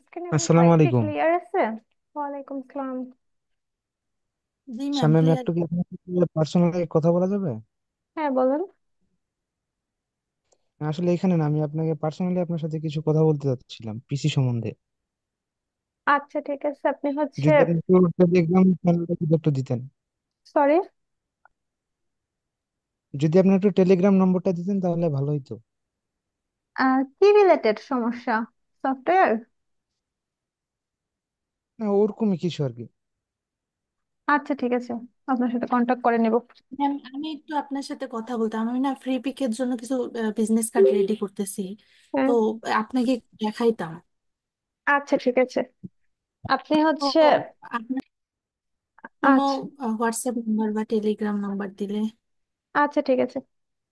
স্ক্রিনে আসসালামু ভয়েস কি আলাইকুম। ক্লিয়ার আছে? ওয়ালাইকুম আসসালাম। জি ম্যাম, শামীম, ক্লিয়ার। একটু কি পার্সোনালি কথা বলা যাবে? হ্যাঁ, বলুন। আসলে এখানে না, আমি আপনাকে পার্সোনালি আপনার সাথে কিছু কথা বলতে চাচ্ছিলাম পিসি সম্বন্ধে। আচ্ছা, ঠিক আছে। আপনি হচ্ছে, যদি আপনি একটু টেলিগ্রাম চ্যানেলটা যদি একটু দিতেন। সরি, যদি আপনি একটু টেলিগ্রাম নম্বরটা দিতেন তাহলে ভালো হতো। কি রিলেটেড সমস্যা? সফটওয়্যার? না, ওরকমই কিছু আর কি। আচ্ছা, ঠিক আছে, আপনার সাথে কন্ট্যাক্ট করে নেব। ম্যাম, আমি একটু আপনার সাথে কথা বলতাম। আমি না ফ্রি পিকের জন্য কিছু বিজনেস কার্ড রেডি করতেছি। হ্যাঁ, তো আপনাকে একটু দেখাইতাম। আচ্ছা, ঠিক আছে। আপনি তো হচ্ছে, আপনার কোনো আচ্ছা, হোয়াটসঅ্যাপ নাম্বার বা টেলিগ্রাম নাম্বার দিলে। আচ্ছা, ঠিক আছে,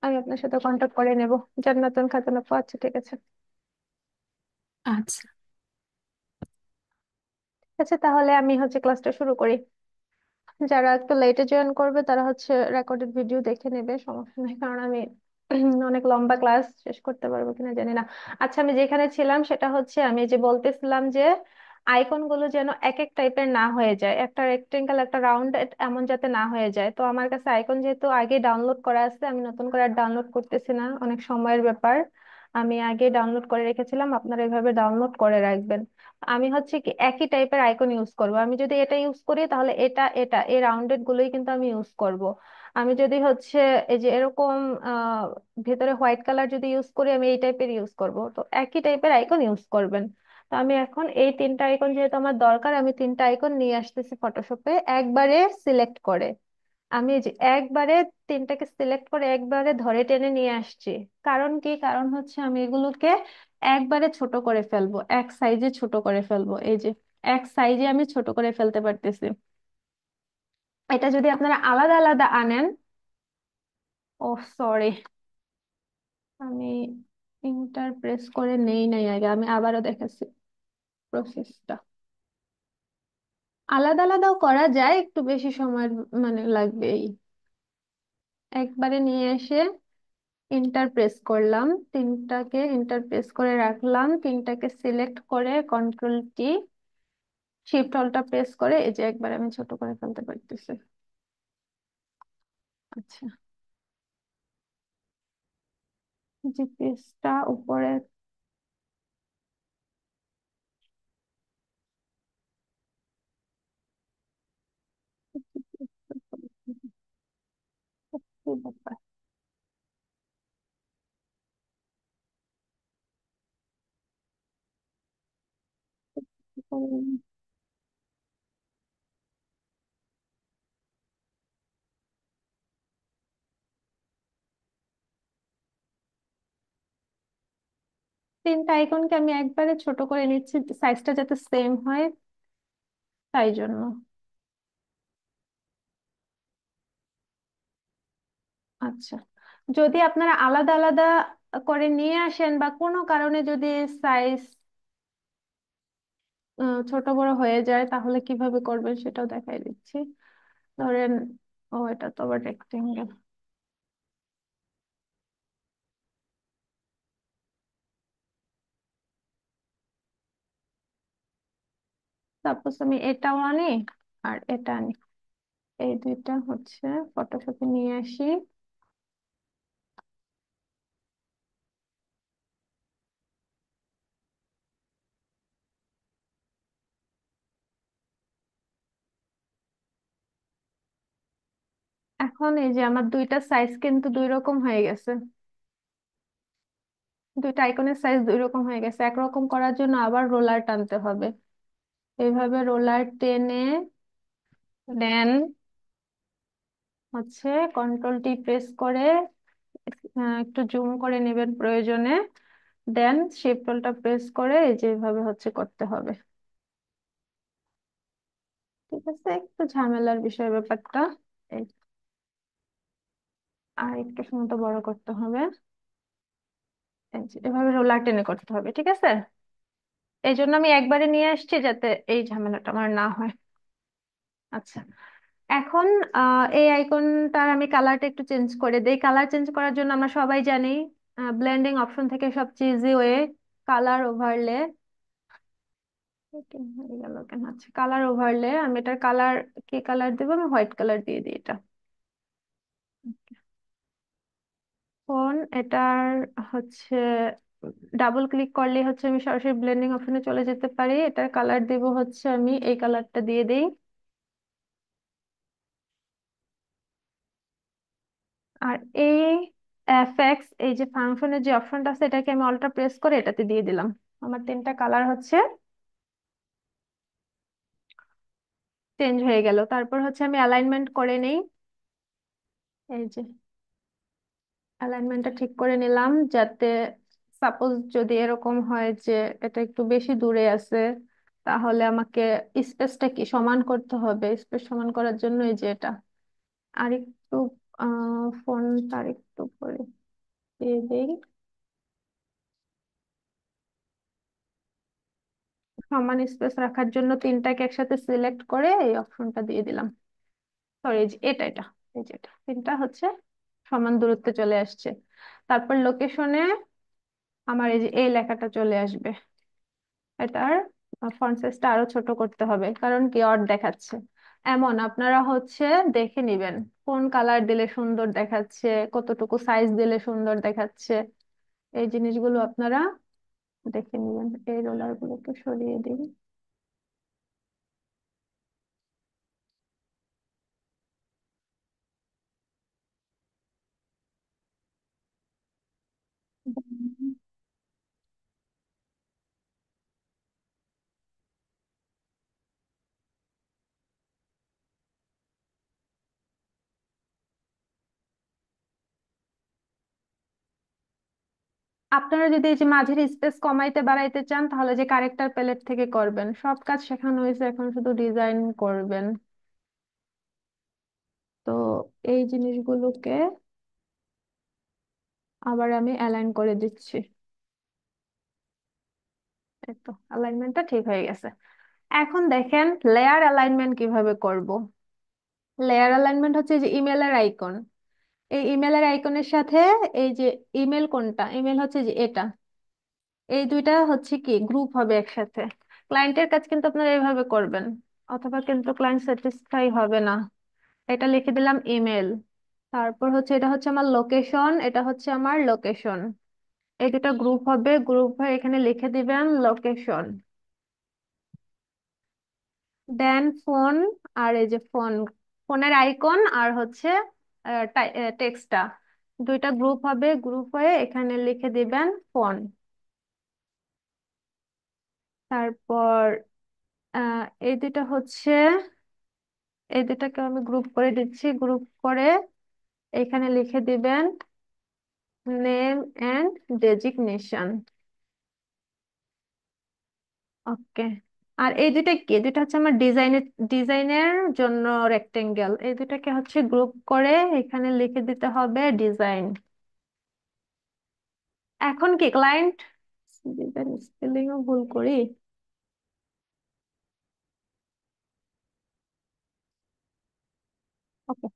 আমি আপনার সাথে কন্ট্যাক্ট করে নেব। জান্নাতুল খাতুন আপু, আচ্ছা, ঠিক আছে। আচ্ছা। আচ্ছা, তাহলে আমি হচ্ছে ক্লাসটা শুরু করি। যারা একটু লেটে জয়েন করবে তারা হচ্ছে রেকর্ডেড ভিডিও দেখে নেবে, সমস্যা নেই, কারণ আমি অনেক লম্বা ক্লাস শেষ করতে পারবো কিনা জানি না। আচ্ছা, আমি যেখানে ছিলাম সেটা হচ্ছে, আমি যে বলতেছিলাম যে আইকন গুলো যেন এক এক টাইপের না হয়ে যায়, একটা রেক্টেঙ্গেল একটা রাউন্ড এমন যাতে না হয়ে যায়। তো আমার কাছে আইকন যেহেতু আগে ডাউনলোড করা আছে, আমি নতুন করে আর ডাউনলোড করতেছি না, অনেক সময়ের ব্যাপার। আমি আগে ডাউনলোড করে রেখেছিলাম, আপনারা এভাবে ডাউনলোড করে রাখবেন। আমি হচ্ছে কি একই টাইপের আইকন ইউজ করব। আমি যদি এটা ইউজ করি তাহলে এটা এটা এই রাউন্ডেড গুলোই কিন্তু আমি ইউজ করব। আমি যদি হচ্ছে এই যে এরকম আহ ভেতরে হোয়াইট কালার যদি ইউজ করি, আমি এই টাইপের ইউজ করব। তো একই টাইপের আইকন ইউজ করবেন। তো আমি এখন এই তিনটা আইকন যেহেতু আমার দরকার, আমি তিনটা আইকন নিয়ে আসতেছি ফটোশপে একবারে সিলেক্ট করে। আমি এই যে একবারে তিনটাকে সিলেক্ট করে একবারে ধরে টেনে নিয়ে আসছি। কারণ কি? কারণ হচ্ছে আমি এগুলোকে একবারে ছোট করে ফেলবো, এক সাইজে ছোট করে ফেলবো। এই যে এক সাইজে আমি ছোট করে ফেলতে পারতেছি। এটা যদি আপনারা আলাদা আলাদা আনেন, ও সরি, আমি ইন্টার প্রেস করে নেই নাই আগে, আমি আবারও দেখাচ্ছি প্রসেসটা। আলাদা আলাদাও করা যায়, একটু বেশি সময় মানে লাগবে। এই একবারে নিয়ে এসে ইন্টার প্রেস করলাম, তিনটাকে ইন্টার প্রেস করে রাখলাম, তিনটাকে সিলেক্ট করে কন্ট্রোল টি, শিফট অল্টা প্রেস করে এই যে একবার আমি ছোট করে ফেলতে পারতেছি। আচ্ছা, জিপিএসটা উপরে কি ব্যাপার? তিনটা আইকনকে আমি একবারে ছোট করে নিচ্ছি, সাইজটা যাতে সেম হয়, তাই জন্য। আচ্ছা, যদি আপনারা আলাদা আলাদা করে নিয়ে আসেন বা কোনো কারণে যদি সাইজ ছোট বড় হয়ে যায়, তাহলে কিভাবে করবেন সেটাও দেখাই দিচ্ছি। ধরেন, ও এটা তো আবার রেক্টেঙ্গেল। সাপোজ আমি এটাও আনি আর এটা আনি, এই দুইটা হচ্ছে ফটোশপে নিয়ে আসি। এখন এই যে আমার দুইটা সাইজ কিন্তু দুই রকম হয়ে গেছে, দুইটা আইকনের সাইজ দুই রকম হয়ে গেছে। একরকম করার জন্য আবার রোলার টানতে হবে। এইভাবে রোলার টেনে দেন হচ্ছে কন্ট্রোল টি প্রেস করে একটু জুম করে নেবেন প্রয়োজনে। দেন শিফট টা প্রেস করে এই যে এইভাবে হচ্ছে করতে হবে। ঠিক আছে, একটু ঝামেলার বিষয় ব্যাপারটা। এই, আর একটু সময় বড় করতে হবে। এই যে এভাবে রোলার টেনে করতে হবে, ঠিক আছে। এই জন্য আমি একবারে নিয়ে আসছি যাতে এই ঝামেলাটা আমার না হয়। আচ্ছা, এখন এই আইকনটার আমি কালারটা একটু চেঞ্জ করে দেই। কালার চেঞ্জ করার জন্য আমরা সবাই জানি ব্লেন্ডিং অপশন থেকে সবচেয়ে ইজি ওয়ে কালার ওভারলে। হয়ে গেল কেন? আচ্ছা, কালার ওভারলে আমি এটার কালার, কি কালার দেবো? আমি হোয়াইট কালার দিয়ে দিই এটা। ফোন এটার হচ্ছে ডাবল ক্লিক করলে হচ্ছে আমি সরাসরি ব্লেন্ডিং অপশনে চলে যেতে পারি। এটার কালার দেব হচ্ছে আমি এই কালারটা দিয়ে দিই। আর এই এফএক্স, এই যে ফাংশনের যে অপশনটা আছে, এটাকে আমি অল্টা প্রেস করে এটাতে দিয়ে দিলাম। আমার তিনটা কালার হচ্ছে চেঞ্জ হয়ে গেল। তারপর হচ্ছে আমি অ্যালাইনমেন্ট করে নেই। এই যে অ্যালাইনমেন্টটা ঠিক করে নিলাম, যাতে সাপোজ যদি এরকম হয় যে এটা একটু বেশি দূরে আছে, তাহলে আমাকে স্পেসটা কি সমান করতে হবে। স্পেস সমান করার জন্য এই যে এটা আরেকটু ফন্ট আরেকটু করে দিয়ে দিই। সমান স্পেস রাখার জন্য তিনটাকে একসাথে সিলেক্ট করে এই অপশনটা দিয়ে দিলাম। সরি, এই যে এটা এই যে এটা তিনটা হচ্ছে সমান দূরত্বে চলে আসছে। তারপর লোকেশনে আমার এই যে এই লেখাটা চলে আসবে। এটার ফন্ট সাইজটা আরো ছোট করতে হবে, কারণ কি অড দেখাচ্ছে। এমন আপনারা হচ্ছে দেখে নিবেন কোন কালার দিলে সুন্দর দেখাচ্ছে, কতটুকু সাইজ দিলে সুন্দর দেখাচ্ছে। এই জিনিসগুলো আপনারা দেখে নিবেন। এই রোলার গুলোকে সরিয়ে দিন। আপনারা যদি এই যে মাঝের স্পেস কমাইতে বাড়াইতে চান, তাহলে যে কারেক্টার প্যালেট থেকে করবেন। সব কাজ শেখানো হয়েছে, এখন শুধু ডিজাইন করবেন। তো এই জিনিসগুলোকে আবার আমি অ্যালাইন করে দিচ্ছি। এই তো অ্যালাইনমেন্টটা ঠিক হয়ে গেছে। এখন দেখেন লেয়ার অ্যালাইনমেন্ট কিভাবে করব। লেয়ার অ্যালাইনমেন্ট হচ্ছে এই যে ইমেলের আইকন। এই ইমেলের আইকনের সাথে এই যে ইমেল, কোনটা ইমেল হচ্ছে যে এটা, এই দুইটা হচ্ছে কি গ্রুপ হবে একসাথে। ক্লায়েন্টের কাজ কিন্তু আপনারা এইভাবে করবেন, অথবা কিন্তু ক্লায়েন্ট স্যাটিসফাই হবে না। এটা লিখে দিলাম ইমেল। তারপর হচ্ছে এটা হচ্ছে আমার লোকেশন, এটা হচ্ছে আমার লোকেশন। এই দুটো গ্রুপ হবে, গ্রুপ হয়ে এখানে লিখে দিবেন লোকেশন। দেন ফোন, আর এই যে ফোন, ফোনের আইকন আর হচ্ছে টেক্সটটা, দুইটা গ্রুপ হবে। গ্রুপ হয়ে এখানে লিখে দিবেন ফোন। তারপর এই দুটো হচ্ছে, এই দুটাকে আমি গ্রুপ করে দিচ্ছি। গ্রুপ করে এখানে লিখে দিবেন নেম এন্ড ডেজিগনেশন। ওকে। আর এই দুটা কি, এই দুটা হচ্ছে আমার ডিজাইনের জন্য রেক্টেঙ্গেল। এই দুটাকে হচ্ছে গ্রুপ করে এখানে লিখে দিতে হবে ডিজাইন। এখন কি ক্লায়েন্ট, ডিজাইন স্পেলিংও ভুল করি। ওকে।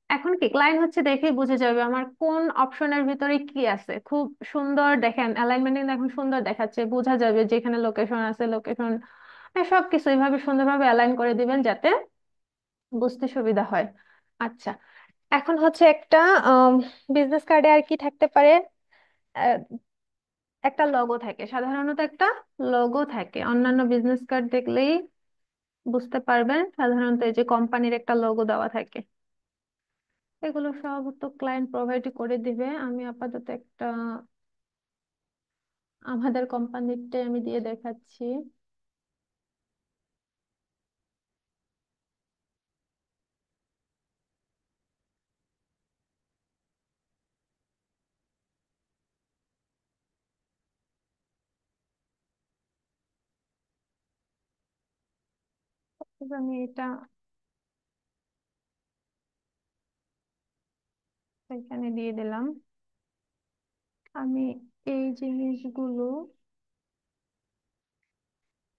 এখন কি ক্লায়েন্ট হচ্ছে দেখেই বুঝে যাবে আমার কোন অপশনের ভিতরে কি আছে। খুব সুন্দর দেখেন অ্যালাইনমেন্ট এখন সুন্দর দেখাচ্ছে, বোঝা যাবে যেখানে লোকেশন আছে। লোকেশন সবকিছু এইভাবে সুন্দরভাবে অ্যালাইন করে দিবেন যাতে বুঝতে সুবিধা হয়। আচ্ছা, এখন হচ্ছে একটা বিজনেস কার্ডে আর কি থাকতে পারে? আহ, একটা লোগো থাকে, সাধারণত একটা লোগো থাকে। অন্যান্য বিজনেস কার্ড দেখলেই বুঝতে পারবেন, সাধারণত এই যে কোম্পানির একটা লোগো দেওয়া থাকে। এগুলো সব তো ক্লায়েন্ট প্রোভাইড করে দিবে। আমি আপাতত একটা আমাদের কোম্পানিতে আমি দিয়ে দেখাচ্ছি। আমি এটা এখানে দিয়ে দিলাম। আমি এই জিনিসগুলো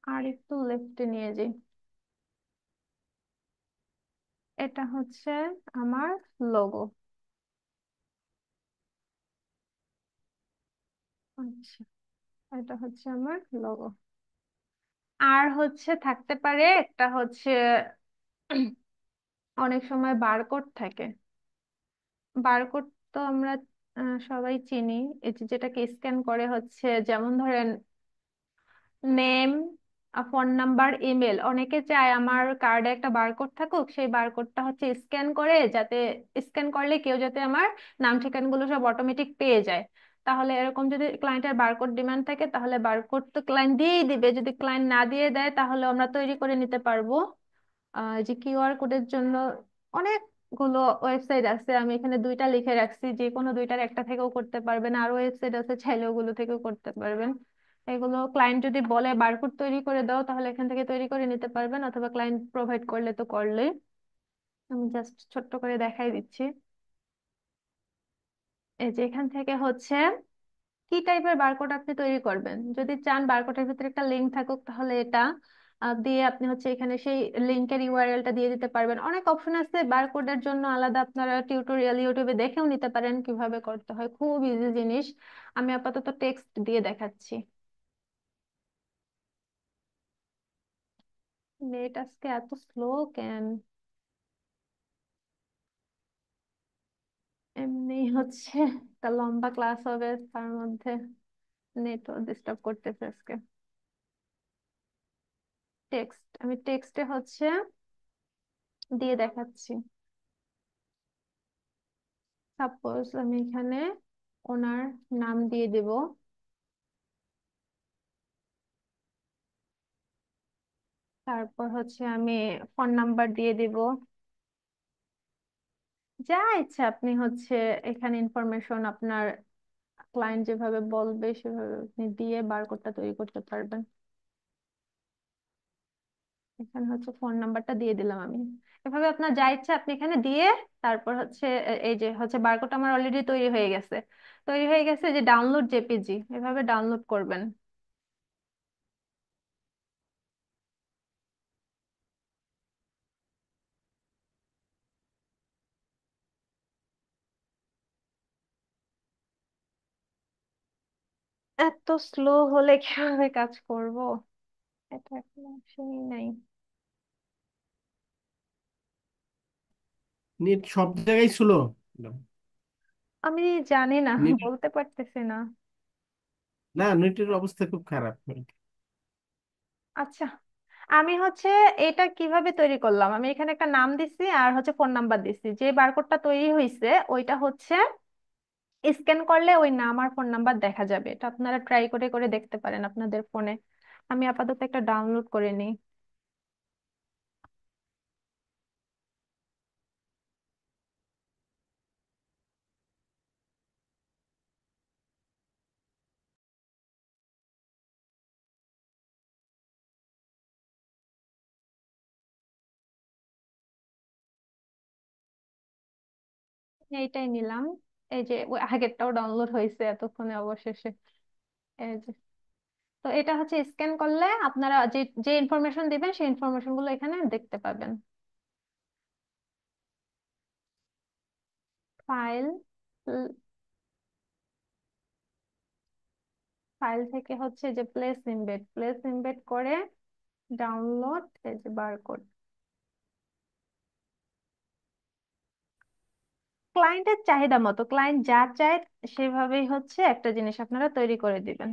আর একটু লেফটে নিয়ে যাই। এটা হচ্ছে আমার লোগো। আচ্ছা, এটা হচ্ছে আমার লোগো। আর হচ্ছে থাকতে পারে একটা হচ্ছে অনেক সময় বারকোড থাকে। বারকোড তো আমরা সবাই চিনি। এই যে যেটাকে স্ক্যান করে হচ্ছে, যেমন ধরেন নেম, ফোন নাম্বার, ইমেল, অনেকে চায় আমার কার্ডে একটা বারকোড থাকুক, সেই বারকোডটা হচ্ছে স্ক্যান করে, যাতে স্ক্যান করলে কেউ যাতে আমার নাম ঠিকানাগুলো সব অটোমেটিক পেয়ে যায়। তাহলে এরকম যদি ক্লায়েন্টের বারকোড ডিমান্ড থাকে, তাহলে বারকোড তো ক্লায়েন্ট দিয়েই দিবে। যদি ক্লায়েন্ট না দিয়ে দেয়, তাহলে আমরা তৈরি করে নিতে পারবো। যে কিউআর কোডের জন্য অনেকগুলো ওয়েবসাইট আছে, আমি এখানে দুইটা লিখে রাখছি, যে কোনো দুইটার একটা থেকেও করতে পারবেন। আরো ওয়েবসাইট আছে, চাইলে ওগুলো থেকেও করতে পারবেন। এগুলো ক্লায়েন্ট যদি বলে বারকোড তৈরি করে দাও, তাহলে এখান থেকে তৈরি করে নিতে পারবেন, অথবা ক্লায়েন্ট প্রোভাইড করলে তো করলেই। আমি জাস্ট ছোট্ট করে দেখাই দিচ্ছি। এই যে এখান থেকে হচ্ছে কি টাইপের বারকোড আপনি তৈরি করবেন। যদি চান বারকোডের ভিতরে একটা লিঙ্ক থাকুক, তাহলে এটা দিয়ে আপনি হচ্ছে এখানে সেই লিঙ্কের ইউআরএলটা দিয়ে দিতে পারবেন। অনেক অপশন আছে বারকোডের জন্য আলাদা, আপনারা টিউটোরিয়াল ইউটিউবে দেখেও নিতে পারেন কিভাবে করতে হয়, খুব ইজি জিনিস। আমি আপাতত টেক্সট দিয়ে দেখাচ্ছি। নেট আজকে এত স্লো কেন? এমনি হচ্ছে একটা লম্বা ক্লাস হবে, তার মধ্যে নেটও ডিস্টার্ব করতেছে আজকে। আমি টেক্সটে হচ্ছে দিয়ে দেখাচ্ছি। সাপোজ আমি এখানে ওনার নাম দিয়ে দেব, তারপর হচ্ছে আমি ফোন নাম্বার দিয়ে দিব। যা ইচ্ছা আপনি হচ্ছে এখানে ইনফরমেশন আপনার ক্লায়েন্ট যেভাবে বলবে সেভাবে আপনি দিয়ে বারকোডটা তৈরি করতে পারবেন। এখানে হচ্ছে ফোন নাম্বারটা দিয়ে দিলাম আমি। এভাবে আপনার যা ইচ্ছা আপনি এখানে দিয়ে, তারপর হচ্ছে এই যে হচ্ছে বারকোড আমার অলরেডি তৈরি হয়ে গেছে। তৈরি হয়ে গেছে, যে ডাউনলোড জেপিজি, এভাবে ডাউনলোড করবেন। এত স্লো হলে কিভাবে কাজ করব? এটা এখন অপশনই নাই। নেট সব জায়গায় ছিল। আমি জানি না, নেট, বলতে পারতেছি না। না নেটের অবস্থা খুব খারাপ। আচ্ছা, আমি হচ্ছে এটা কিভাবে তৈরি করলাম, আমি এখানে একটা নাম দিছি আর হচ্ছে ফোন নাম্বার দিছি। যে বারকোডটা তৈরি হয়েছে ওইটা হচ্ছে স্ক্যান করলে ওই নাম আর ফোন নাম্বার দেখা যাবে। এটা আপনারা ট্রাই করে করে দেখতে পারেন আপনাদের ফোনে। আমি আপাতত একটা ডাউনলোড করে নিই। এইটাই নিলাম। এই যে ওই আগেরটাও ডাউনলোড হয়েছে এতক্ষণে অবশেষে। এই যে, তো এটা হচ্ছে স্ক্যান করলে আপনারা যে যে ইনফরমেশন দিবেন সেই ইনফরমেশন গুলো এখানে দেখতে পাবেন। ফাইল, ফাইল থেকে হচ্ছে যে প্লেস ইমবেড করে ডাউনলোড, এই যে বারকোড। ক্লায়েন্টের চাহিদা মতো ক্লায়েন্ট যা চায় সেভাবেই হচ্ছে একটা জিনিস আপনারা তৈরি করে দিবেন।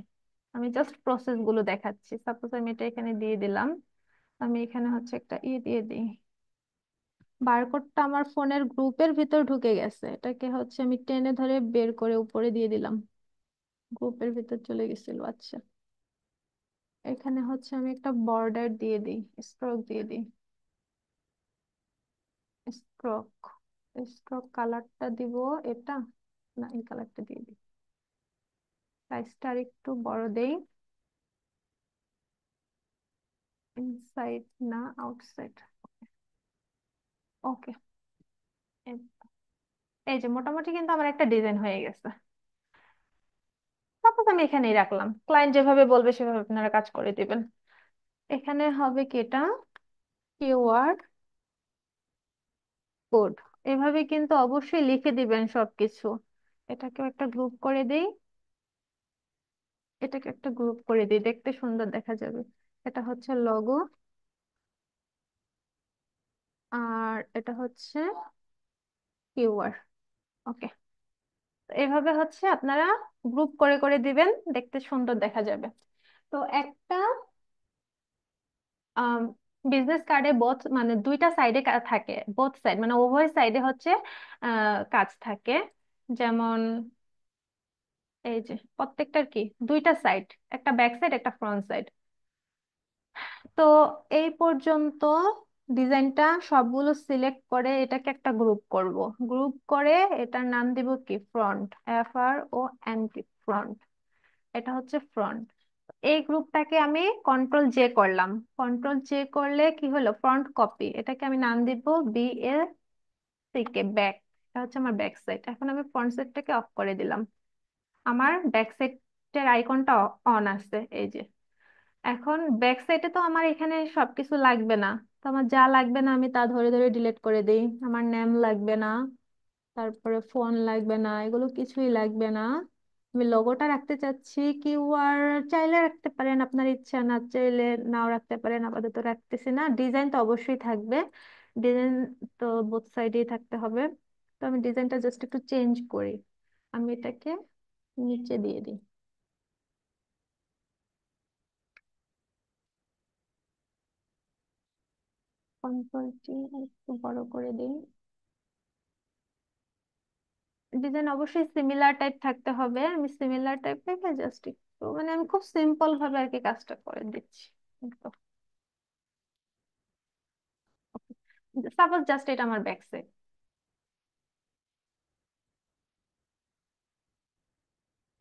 আমি জাস্ট প্রসেস গুলো দেখাচ্ছি। সাপোজ আমি এটা এখানে দিয়ে দিলাম। আমি এখানে হচ্ছে একটা দিয়ে দিই। বারকোডটা আমার ফোনের গ্রুপের ভিতর ঢুকে গেছে, এটাকে হচ্ছে আমি টেনে ধরে বের করে উপরে দিয়ে দিলাম। গ্রুপের ভিতর চলে গেছিল। আচ্ছা, এখানে হচ্ছে আমি একটা বর্ডার দিয়ে দিই, স্ট্রোক দিয়ে দিই। স্ট্রোক, স্ট্রোক কালারটা দিব এটা, না এই কালারটা দিয়ে দিই। সাইজটা আর একটু বড় দেই। ইনসাইড না আউটসাইড। ওকে। এই যে মোটামুটি কিন্তু আমার একটা ডিজাইন হয়ে গেছে। সাপোজ আমি এখানেই রাখলাম, ক্লায়েন্ট যেভাবে বলবে সেভাবে আপনারা কাজ করে দিবেন। এখানে হবে কি এটা কিওয়ার্ড কোড। এভাবে কিন্তু অবশ্যই লিখে দিবেন সবকিছু। এটাকেও একটা গ্রুপ করে দিই, এটাকে একটা গ্রুপ করে দিই, দেখতে সুন্দর দেখা যাবে। এটা হচ্ছে লগো, আর এটা হচ্ছে কিওয়ার্ড। ওকে, এভাবে হচ্ছে আপনারা গ্রুপ করে করে দিবেন, দেখতে সুন্দর দেখা যাবে। তো একটা বিজনেস কার্ডে বোথ মানে দুইটা সাইডে থাকে, বোথ সাইড মানে উভয় সাইডে হচ্ছে কাজ থাকে। যেমন এই যে প্রত্যেকটার কি দুইটা সাইড, একটা ব্যাক সাইড একটা ফ্রন্ট সাইড। তো এই পর্যন্ত ডিজাইনটা সবগুলো সিলেক্ট করে এটাকে একটা গ্রুপ করব। গ্রুপ করে এটার নাম দিব কি ফ্রন্ট, FRONT, ফ্রন্ট। এটা হচ্ছে ফ্রন্ট। এই গ্রুপটাকে আমি কন্ট্রোল জে করলাম। কন্ট্রোল জে করলে কি হলো, ফ্রন্ট কপি। এটাকে আমি নাম দিব BACK, এটা হচ্ছে আমার ব্যাক সাইড। এখন আমি ফ্রন্ট সাইডটাকে অফ করে দিলাম। আমার ব্যাক সাইডের আইকনটা অন আছে, এই যে। এখন ব্যাক সাইডে তো আমার এখানে সবকিছু লাগবে না। তো আমার যা লাগবে না আমি তা ধরে ধরে ডিলিট করে দিই। আমার নেম লাগবে না, তারপরে ফোন লাগবে না, এগুলো কিছুই লাগবে না। আমি লোগোটা রাখতে চাচ্ছি, কিওয়ার্ড চাইলে রাখতে পারেন, আপনার ইচ্ছা, না চাইলে নাও রাখতে পারেন। আপাতত রাখতেছি না। ডিজাইন তো অবশ্যই থাকবে, ডিজাইন তো বোথ সাইডেই থাকতে হবে। তো আমি ডিজাইনটা জাস্ট একটু চেঞ্জ করি, আমি এটাকে নিচে দিয়ে দিই, কন্ট্রোলটি একটু বড় করে দিই। ডিজাইন অবশ্যই সিমিলার টাইপ থাকতে হবে, আমি সিমিলার টাইপ রেখে জাস্ট একটু মানে আমি খুব সিম্পল ভাবে আর কি কাজটা করে দিচ্ছি। সাপোজ জাস্ট এটা আমার ব্যাক সাইড,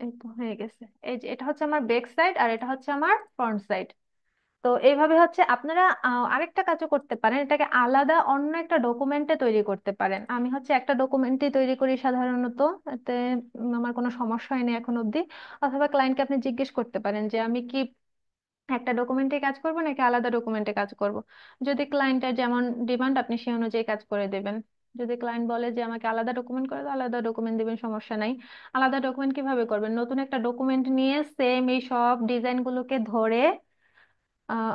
এই তো হয়ে গেছে। এই যে এটা হচ্ছে আমার ব্যাক সাইড আর এটা হচ্ছে আমার ফ্রন্ট সাইড। তো এইভাবে হচ্ছে আপনারা আরেকটা কাজও করতে পারেন, এটাকে আলাদা অন্য একটা ডকুমেন্টে তৈরি করতে পারেন। আমি হচ্ছে একটা ডকুমেন্টে তৈরি করি সাধারণত, এতে আমার কোনো সমস্যা হয়নি এখন অবধি। অথবা ক্লায়েন্টকে আপনি জিজ্ঞেস করতে পারেন যে আমি কি একটা ডকুমেন্টে কাজ করব নাকি আলাদা ডকুমেন্টে কাজ করব। যদি ক্লায়েন্টের যেমন ডিমান্ড আপনি সেই অনুযায়ী কাজ করে দেবেন। যদি ক্লায়েন্ট বলে যে আমাকে আলাদা ডকুমেন্ট করে দাও, আলাদা ডকুমেন্ট দিবেন, সমস্যা নাই। আলাদা ডকুমেন্ট কিভাবে করবেন, নতুন একটা ডকুমেন্ট নিয়ে সেম এই সব ডিজাইন গুলোকে ধরে আহ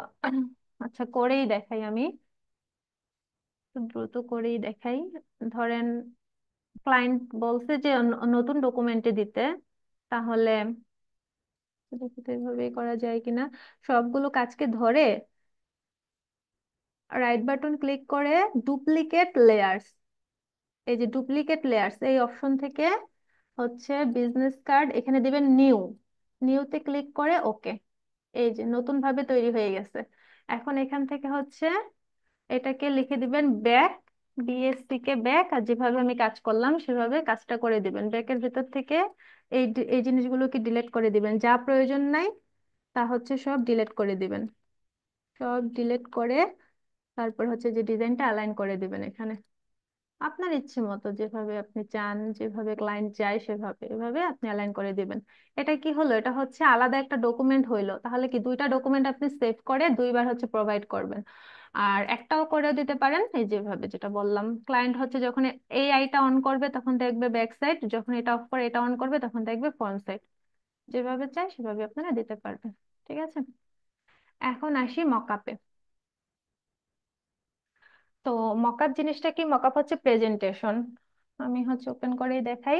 আচ্ছা করেই দেখাই আমি, একটু দ্রুত করেই দেখাই। ধরেন ক্লায়েন্ট বলছে যে নতুন ডকুমেন্টে দিতে, তাহলে দেখি তো এভাবেই করা যায় কিনা। সবগুলো কাজকে ধরে রাইট বাটন ক্লিক করে ডুপ্লিকেট লেয়ার্স, এই যে ডুপ্লিকেট লেয়ার্স এই অপশন থেকে হচ্ছে বিজনেস কার্ড এখানে দিবেন নিউ, নিউতে ক্লিক করে ওকে। এই যে নতুন ভাবে তৈরি হয়ে গেছে। এখন এখান থেকে হচ্ছে এটাকে লিখে দিবেন ব্যাক, BSC কে ব্যাক, আর যেভাবে আমি কাজ করলাম সেভাবে কাজটা করে দিবেন। ব্যাকের ভিতর থেকে এই জিনিসগুলোকে ডিলিট করে দিবেন, যা প্রয়োজন নাই তা হচ্ছে সব ডিলিট করে দিবেন। সব ডিলিট করে তারপর হচ্ছে যে ডিজাইনটা অ্যালাইন করে দিবেন এখানে আপনার ইচ্ছে মতো, যেভাবে আপনি চান, যেভাবে ক্লায়েন্ট চায় সেভাবে এভাবে আপনি অ্যালাইন করে দিবেন। এটা কি হলো, এটা হচ্ছে আলাদা একটা ডকুমেন্ট হইলো। তাহলে কি দুইটা ডকুমেন্ট আপনি সেভ করে দুইবার হচ্ছে প্রোভাইড করবেন। আর একটাও করে দিতে পারেন এই যেভাবে যেটা বললাম, ক্লায়েন্ট হচ্ছে যখন এই আইটা অন করবে তখন দেখবে ব্যাক সাইড, যখন এটা অফ করে এটা অন করবে তখন দেখবে ফ্রন্ট সাইড। যেভাবে চাই সেভাবে আপনারা দিতে পারবেন। ঠিক আছে, এখন আসি মকআপে। তো মকআপ জিনিসটা কি, মকআপ হচ্ছে প্রেজেন্টেশন। আমি হচ্ছে ওপেন করেই দেখাই।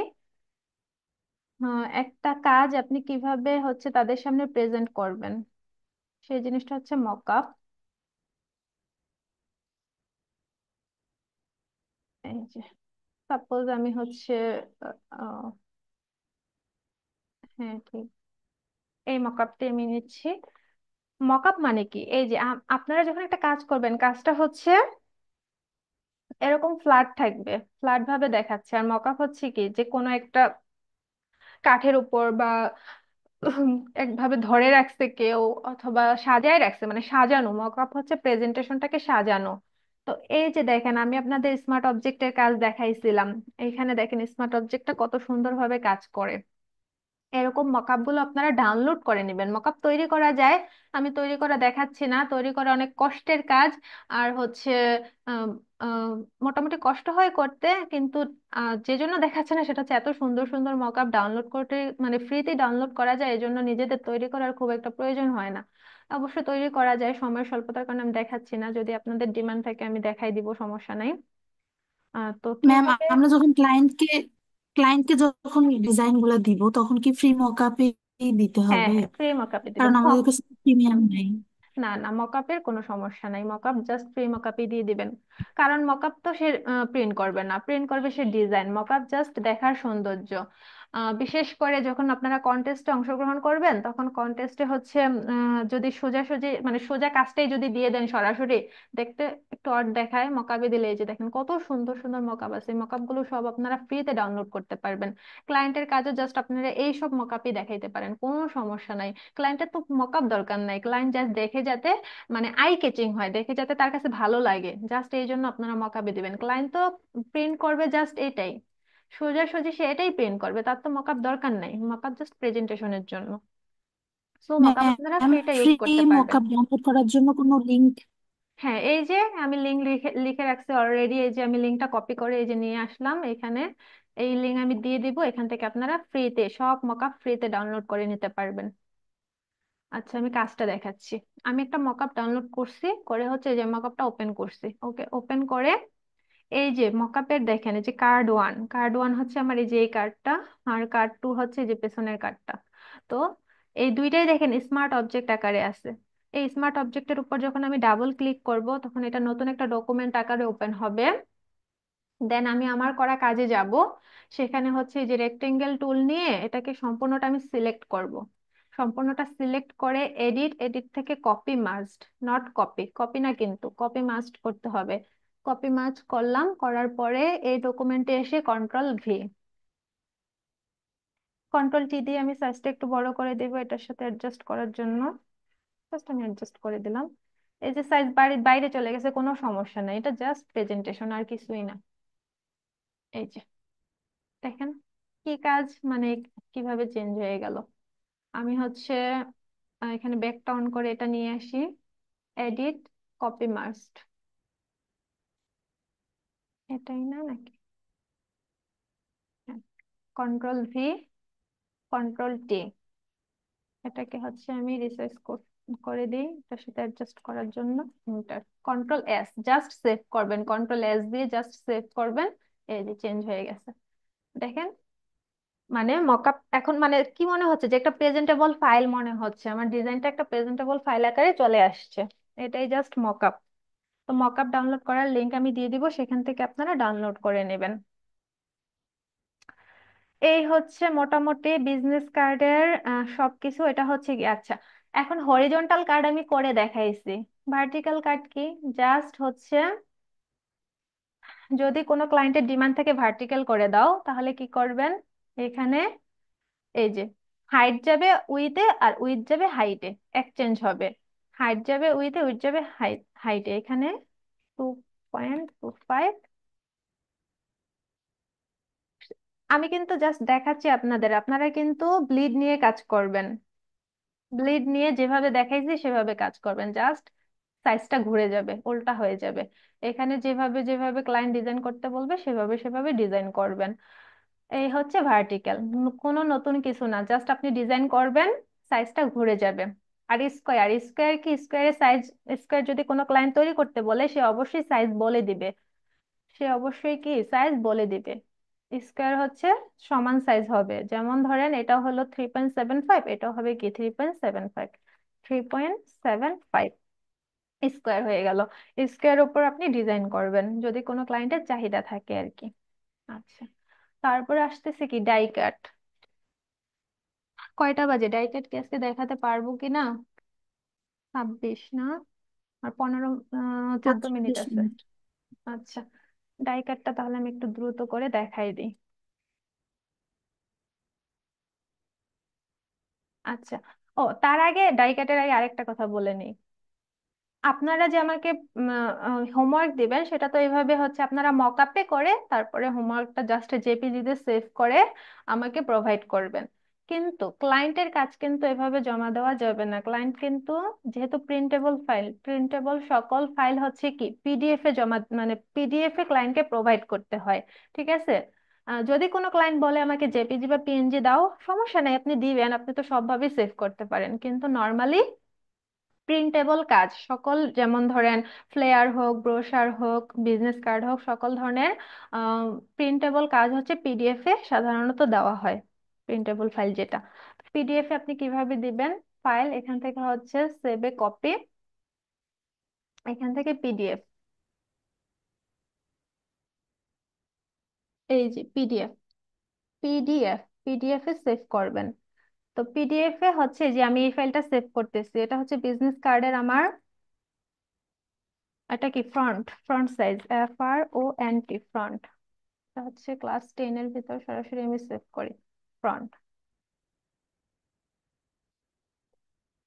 একটা কাজ আপনি কিভাবে হচ্ছে তাদের সামনে প্রেজেন্ট করবেন সেই জিনিসটা হচ্ছে মকআপ। এই যে সাপোজ আমি হচ্ছে আহ, আহ, হ্যাঁ ঠিক, এই মকআপটি আমি নিচ্ছি। মকআপ মানে কি, এই যে আপনারা যখন একটা কাজ করবেন কাজটা হচ্ছে এরকম ফ্ল্যাট থাকবে, ফ্ল্যাট ভাবে দেখাচ্ছে। আর মকআপ হচ্ছে কি, যে কোনো একটা কাঠের উপর বা উম, একভাবে ধরে রাখছে কেউ, অথবা সাজায় রাখছে, মানে সাজানো। মকআপ হচ্ছে প্রেজেন্টেশনটাকে সাজানো। তো এই যে দেখেন আমি আপনাদের স্মার্ট অবজেক্টের কাজ দেখাইছিলাম, এইখানে দেখেন স্মার্ট অবজেক্টটা কত সুন্দরভাবে কাজ করে। এরকম মকআপ গুলো আপনারা ডাউনলোড করে নেবেন। মকআপ তৈরি করা যায়, আমি তৈরি করা দেখাচ্ছি না, তৈরি করা অনেক কষ্টের কাজ। আর হচ্ছে আম, আম, মোটামুটি কষ্ট হয় করতে, কিন্তু যে জন্য দেখাচ্ছে না সেটা হচ্ছে এত সুন্দর সুন্দর মকআপ ডাউনলোড করতে, মানে ফ্রিতে ডাউনলোড করা যায়, এই জন্য নিজেদের তৈরি করার খুব একটা প্রয়োজন হয় না। অবশ্য তৈরি করা যায়, সময়ের স্বল্পতার কারণে আমি দেখাচ্ছি না, যদি আপনাদের ডিমান্ড থাকে আমি দেখাই দিব, সমস্যা নাই। তো ম্যাম, কিভাবে? আমরা যখন ক্লায়েন্টকে যখন ডিজাইন গুলা দিব তখন কি ফ্রি মকআপই দিতে হ্যাঁ হবে? হ্যাঁ, ফ্রি মকআপই কারণ দিবেন। আমাদের কাছে প্রিমিয়াম নাই। না না, মকআপের কোনো সমস্যা নাই, মকআপ জাস্ট ফ্রি মকআপই দিয়ে দিবেন। কারণ মকআপ তো সে প্রিন্ট করবে না, প্রিন্ট করবে সে ডিজাইন, মকআপ জাস্ট দেখার সৌন্দর্য। বিশেষ করে যখন আপনারা কন্টেস্টে অংশগ্রহণ করবেন, তখন কন্টেস্টে হচ্ছে যদি সোজাসুজি মানে সোজা কাজটাই যদি দিয়ে দেন সরাসরি, দেখতে একটু অড দেখায়। মকআপে দিলে এই যে দেখেন কত সুন্দর সুন্দর মকআপ আছে, এই মকআপ গুলো সব আপনারা ফ্রিতে ডাউনলোড করতে পারবেন। ক্লায়েন্টের কাজও জাস্ট আপনারা এই সব মকআপই দেখাইতে পারেন, কোনো সমস্যা নাই। ক্লায়েন্টের তো মকআপ দরকার নাই, ক্লায়েন্ট জাস্ট দেখে যাতে মানে আই ক্যাচিং হয়, দেখে যাতে তার কাছে ভালো লাগে, জাস্ট এই জন্য আপনারা মকআপে দিবেন। ক্লায়েন্ট তো প্রিন্ট করবে জাস্ট এটাই, সোজাসুজি সে এটাই প্রিন্ট করবে, তার তো মকআপ দরকার নাই, মকআপ জাস্ট প্রেজেন্টেশনের জন্য। সো মকআপ আপনারা ম্যাম, ফ্রিটা ইউজ ফ্রি করতে পারবেন। মকআপ ডাউনলোড করার জন্য কোনো লিংক? হ্যাঁ, এই যে আমি লিঙ্ক লিখে লিখে রাখছি অলরেডি, এই যে আমি লিঙ্কটা কপি করে এই যে নিয়ে আসলাম এখানে, এই লিঙ্ক আমি দিয়ে দিব, এখান থেকে আপনারা ফ্রিতে সব মকআপ ফ্রিতে ডাউনলোড করে নিতে পারবেন। আচ্ছা, আমি কাজটা দেখাচ্ছি। আমি একটা মকআপ ডাউনলোড করছি, করে হচ্ছে এই যে মকআপটা ওপেন করছি, ওকে ওপেন করে এই যে মকআপের দেখেন এই যে কার্ড ওয়ান হচ্ছে আমার এই যে এই কার্ডটা, আর কার্ড 2 হচ্ছে এই যে পেছনের কার্ডটা। তো এই দুইটাই দেখেন স্মার্ট অবজেক্ট আকারে আছে। এই স্মার্ট অবজেক্টের উপর যখন আমি ডাবল ক্লিক করব, তখন এটা নতুন একটা ডকুমেন্ট আকারে ওপেন হবে। দেন আমি আমার করা কাজে যাব, সেখানে হচ্ছে এই যে রেক্টেঙ্গেল টুল নিয়ে এটাকে সম্পূর্ণটা আমি সিলেক্ট করব। সম্পূর্ণটা সিলেক্ট করে এডিট, এডিট থেকে copy must, not copy, copy না কিন্তু কপি মাস্ট করতে হবে। কপি মাস্ট করলাম, করার পরে এই ডকুমেন্টে এসে কন্ট্রোল V, কন্ট্রোল T দিয়ে আমি সাইজটা একটু বড় করে দেবো এটার সাথে অ্যাডজাস্ট করার জন্য। জাস্ট আমি অ্যাডজাস্ট করে দিলাম। এই যে সাইজ বাইরে বাইরে চলে গেছে, কোনো সমস্যা নাই, এটা জাস্ট প্রেজেন্টেশন আর কিছুই না। এই যে দেখেন কি কাজ, মানে কিভাবে চেঞ্জ হয়ে গেল। আমি হচ্ছে এখানে ব্যাকটা অন করে এটা নিয়ে আসি, এডিট, কপি মাস্ট, এটাই না নাকি? কন্ট্রোল V, কন্ট্রোল T, এটাকে হচ্ছে আমি রিসাইজ করে দিই এটার সাথে অ্যাডজাস্ট করার জন্য। Enter, control S, just save করবেন, কন্ট্রোল S দিয়ে জাস্ট সেভ করবেন। এই যে চেঞ্জ হয়ে গেছে, দেখেন। মানে মকআপ এখন মানে কি মনে হচ্ছে, যে একটা প্রেজেন্টেবল ফাইল মনে হচ্ছে, আমার ডিজাইনটা একটা প্রেজেন্টেবল ফাইল আকারে চলে আসছে। এটাই জাস্ট মকআপ। তো মকআপ ডাউনলোড করার লিংক আমি দিয়ে দিব, সেখান থেকে আপনারা ডাউনলোড করে নেবেন। এই হচ্ছে মোটামুটি বিজনেস কার্ডের সবকিছু। এটা হচ্ছে কি, আচ্ছা এখন হরিজন্টাল কার্ড আমি করে দেখাইছি, ভার্টিক্যাল কার্ড কি? জাস্ট হচ্ছে যদি কোনো ক্লায়েন্টের ডিমান্ড থেকে ভার্টিক্যাল করে দাও, তাহলে কি করবেন, এখানে এই যে হাইট যাবে উইথে আর উইথ যাবে হাইটে, এক্সচেঞ্জ হবে। হাইট যাবে উইথে, উইথ যাবে হাইটে, এখানে 2.25। আমি কিন্তু জাস্ট দেখাচ্ছি আপনাদের, আপনারা কিন্তু ব্লিড নিয়ে কাজ করবেন, ব্লিড নিয়ে যেভাবে দেখাইছি সেভাবে কাজ করবেন, জাস্ট সাইজটা ঘুরে যাবে, উল্টা হয়ে যাবে। এখানে যেভাবে যেভাবে ক্লায়েন্ট ডিজাইন করতে বলবে সেভাবে সেভাবে ডিজাইন করবেন। এই হচ্ছে ভার্টিক্যাল, কোনো নতুন কিছু না, জাস্ট আপনি ডিজাইন করবেন, সাইজটা ঘুরে যাবে। আর স্কোয়ার, স্কোয়ার কি, স্কোয়ারের সাইজ, স্কোয়ার যদি কোনো ক্লায়েন্ট তৈরি করতে বলে সে অবশ্যই সাইজ বলে দিবে, সে অবশ্যই কি সাইজ বলে দিবে। স্কোয়ার হচ্ছে সমান সাইজ হবে, যেমন ধরেন এটা হলো 3.75, এটা হবে কি 3.75, 3.75 স্কোয়ার হয়ে গেল। স্কোয়ার উপর আপনি ডিজাইন করবেন যদি কোনো ক্লায়েন্টের চাহিদা থাকে আর কি। আচ্ছা, তারপরে আসতেছে কি ডাই কাট। কয়টা বাজে, ডাই কাট কি আজকে দেখাতে পারবো কিনা? 26 না, আর 14 মিনিট পাঁচ আছে। মিনিট আচ্ছা, ডাই কাটটা তাহলে আমি একটু দ্রুত করে দেখাই দিই। আচ্ছা, ও তার আগে ডাই কাটের আগে আরেকটা কথা বলে নিই। আপনারা যে আমাকে হোমওয়ার্ক দিবেন, সেটা তো এইভাবে হচ্ছে আপনারা মকআপে করে তারপরে হোমওয়ার্কটা জাস্ট জেপিজিতে সেভ করে আমাকে প্রোভাইড করবেন। কিন্তু ক্লায়েন্টের কাজ কিন্তু এভাবে জমা দেওয়া যাবে না। ক্লায়েন্ট কিন্তু যেহেতু প্রিন্টেবল ফাইল, প্রিন্টেবল সকল ফাইল হচ্ছে কি পিডিএফ এ জমা, মানে পিডিএফ এ ক্লায়েন্টকে প্রোভাইড করতে হয়। ঠিক আছে? যদি কোনো ক্লায়েন্ট বলে আমাকে জেপিজি বা পিএনজি দাও, সমস্যা নেই, আপনি দিবেন, আপনি তো সবভাবেই সেভ করতে পারেন। কিন্তু নর্মালি প্রিন্টেবল কাজ সকল, যেমন ধরেন ফ্লেয়ার হোক, ব্রোশার হোক, বিজনেস কার্ড হোক, সকল ধরনের প্রিন্টেবল কাজ হচ্ছে পিডিএফ এ সাধারণত দেওয়া হয়। প্রিন্টেবল ফাইল যেটা, পিডিএফ এ আপনি কিভাবে দিবেন? ফাইল, এখান থেকে হচ্ছে সেভ এ কপি, এখান থেকে পিডিএফ, এই যে পিডিএফ, পিডিএফ এ সেভ করবেন। তো পিডিএফ এ হচ্ছে যে আমি এই ফাইলটা সেভ করতেছি, এটা হচ্ছে বিজনেস কার্ডের আমার, এটা কি front, front size, FRONT, front. এটা হচ্ছে ক্লাস 10 এর ভিতর সরাসরি আমি সেভ করি, ফ্রন্ট।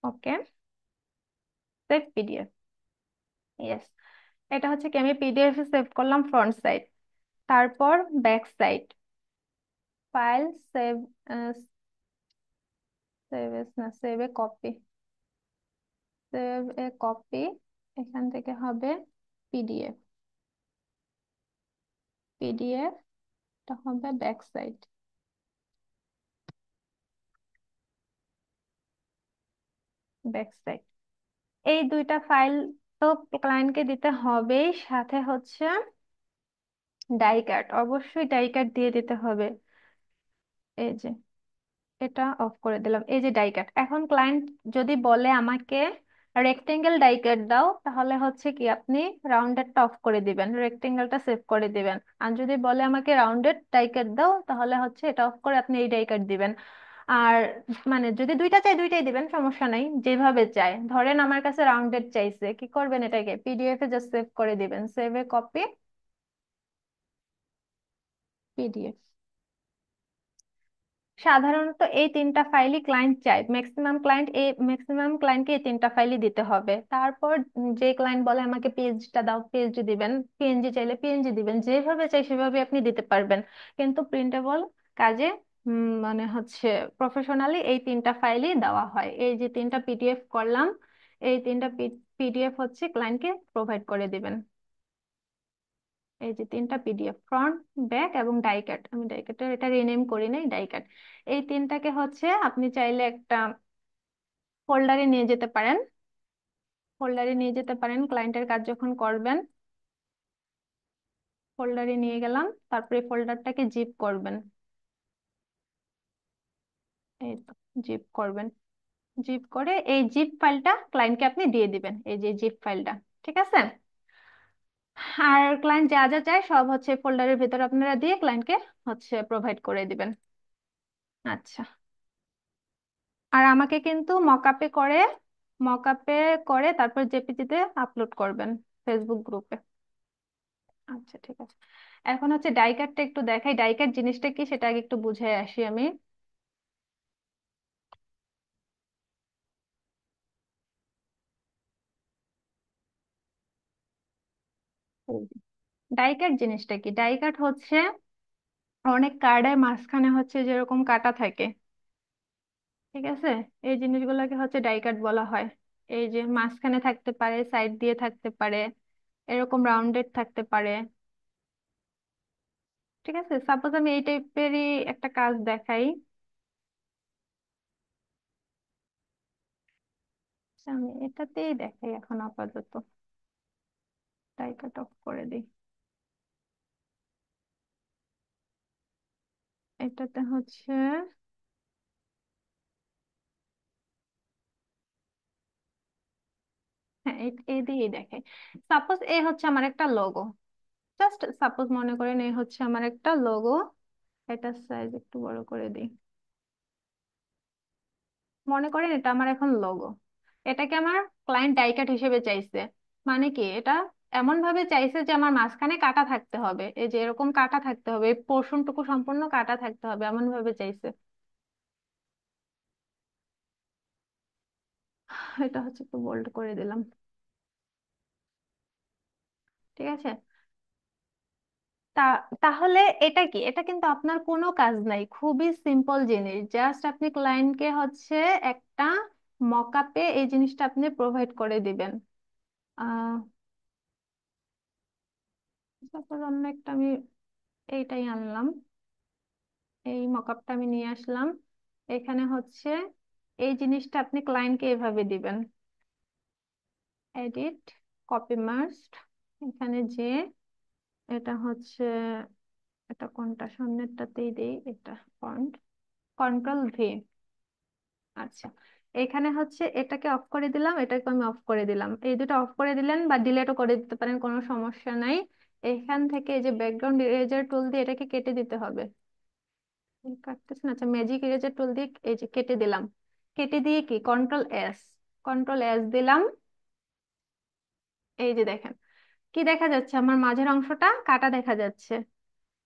ওকে, সেভ পিডিএফ, ইয়েস। এটা হচ্ছে কি আমি পিডিএফ এ সেভ করলাম ফ্রন্ট সাইড। তারপর back side, file, save, save S না, সেভ এ কপি, সেভ এ কপি, এখান থেকে হবে পিডিএফ, পিডিএফ, এটা হবে ব্যাক সাইড, ব্যাক সাইড। এই দুইটা ফাইল তো ক্লায়েন্টকে দিতে হবেই, সাথে হচ্ছে ডাই কাট, অবশ্যই ডাই কাট দিয়ে দিতে হবে। এই যে এটা অফ করে দিলাম, এই যে ডাই কাট। এখন ক্লায়েন্ট যদি বলে আমাকে রেক্টেঙ্গেল ডাই কাট দাও, তাহলে হচ্ছে কি আপনি রাউন্ডেডটা অফ করে দিবেন, রেক্টেঙ্গেলটা সেভ করে দিবেন। আর যদি বলে আমাকে রাউন্ডেড ডাই কাট দাও, তাহলে হচ্ছে এটা অফ করে আপনি এই ডাই কাট দিবেন। আর মানে যদি দুইটা চাই দুইটাই দিবেন, সমস্যা নাই, যেভাবে চাই। ধরেন আমার কাছে রাউন্ডেড চাইছে, কি করবেন? এটাকে পিডিএফ এ জাস্ট সেভ করে দিবেন, সেভ এ কপি, পিডিএফ। সাধারণত এই তিনটা ফাইলই ক্লায়েন্ট চায়, ম্যাক্সিমাম ক্লায়েন্টকে এই তিনটা ফাইলই দিতে হবে। তারপর যে ক্লায়েন্ট বলে আমাকে পেজটা দাও, পেজ দিবেন, পিএনজি চাইলে পিএনজি দিবেন, যেভাবে চাই সেভাবে আপনি দিতে পারবেন। কিন্তু প্রিন্টেবল কাজে মানে হচ্ছে প্রফেশনালি এই তিনটা ফাইলই দেওয়া হয়। এই যে তিনটা পিডিএফ করলাম, এই তিনটা পিডিএফ হচ্ছে ক্লায়েন্টকে প্রোভাইড করে দিবেন। এই যে তিনটা পিডিএফ, ফ্রন্ট, ব্যাক এবং ডাই কাট, আমি ডাই কাটের এটা রিনেম করি নাই, ডাই কাট। এই তিনটাকে হচ্ছে আপনি চাইলে একটা ফোল্ডারে নিয়ে যেতে পারেন, ফোল্ডারে নিয়ে যেতে পারেন ক্লায়েন্টের কাজ যখন করবেন। ফোল্ডারে নিয়ে গেলাম, তারপরে ফোল্ডারটাকে জিপ করবেন, এই তো জিপ করবেন। জিপ করে এই জিপ ফাইলটা ক্লায়েন্টকে আপনি দিয়ে দিবেন, এই যে জিপ ফাইলটা। ঠিক আছে? আর ক্লায়েন্ট যা যা চায় সব হচ্ছে ফোল্ডারের ভিতরে আপনারা দিয়ে ক্লায়েন্টকে হচ্ছে প্রোভাইড করে দিবেন। আচ্ছা। আর আমাকে কিন্তু মকআপে করে তারপর জেপিজিতে আপলোড করবেন ফেসবুক গ্রুপে। আচ্ছা, ঠিক আছে। এখন হচ্ছে ডাইকাটটা একটু দেখাই, ডাইকাট জিনিসটা কি সেটা আগে একটু বুঝে আসি আমি। ডাইকাট জিনিসটা কি? ডাইকাট হচ্ছে অনেক কার্ডের মাঝখানে হচ্ছে যেরকম কাটা থাকে, ঠিক আছে, এই জিনিসগুলোকে হচ্ছে ডাইকাট বলা হয়। এই যে মাঝখানে থাকতে পারে, সাইড দিয়ে থাকতে পারে, এরকম রাউন্ডেড থাকতে পারে। ঠিক আছে, সাপোজ আমি এই টাইপেরই একটা কাজ দেখাই। আচ্ছা, আমি এটাতেই দেখাই এখন আপাতত, ডাইকাট অফ করে দিই। এটাতে হচ্ছে, হ্যাঁ এই দিয়েই দেখাই। সাপোজ এই হচ্ছে আমার একটা লোগো, জাস্ট সাপোজ মনে করেন এই হচ্ছে আমার একটা লোগো। এটা সাইজ একটু বড় করে দিই। মনে করেন এটা আমার এখন লোগো, এটাকে আমার ক্লায়েন্ট ডাইকাট হিসেবে চাইছে। মানে কি, এটা এমন ভাবে চাইছে যে আমার মাঝখানে কাটা থাকতে হবে, এই যে এরকম কাটা থাকতে হবে, এই পোর্শনটুকু সম্পূর্ণ কাটা থাকতে হবে, এমন ভাবে চাইছে। এটা হচ্ছে একটু বোল্ড করে দিলাম। ঠিক আছে? তা তাহলে এটা কি, এটা কিন্তু আপনার কোনো কাজ নাই, খুবই সিম্পল জিনিস। জাস্ট আপনি ক্লায়েন্টকে হচ্ছে একটা মকআপে এই জিনিসটা আপনি প্রোভাইড করে দিবেন। আহ তারপর অন্য একটা আমি এইটাই আনলাম, এই মকআপটা আমি নিয়ে আসলাম। এখানে হচ্ছে এই জিনিসটা আপনি ক্লায়েন্টকে এভাবে দিবেন, এডিট, কপি মাস্ট, এখানে যে এটা হচ্ছে, এটা কোনটা, সামনেরটাতেই দেই, এটা ফন্ট, কন্ট্রোল V। আচ্ছা, এখানে হচ্ছে এটাকে অফ করে দিলাম, এটাকে আমি অফ করে দিলাম। এই দুটো অফ করে দিলেন বা ডিলেটও করে দিতে পারেন, কোনো সমস্যা নাই। এখান থেকে এই যে ব্যাকগ্রাউন্ড ইরেজার টুল দিয়ে এটাকে কেটে দিতে হবে। এই কাটতেছে না, আচ্ছা ম্যাজিক ইরেজার টুল দিয়ে এই যে কেটে দিলাম। কেটে দিয়ে কি, কন্ট্রোল S, কন্ট্রোল S দিলাম। এই যে দেখেন কি দেখা যাচ্ছে, আমার মাঝের অংশটা কাটা দেখা যাচ্ছে।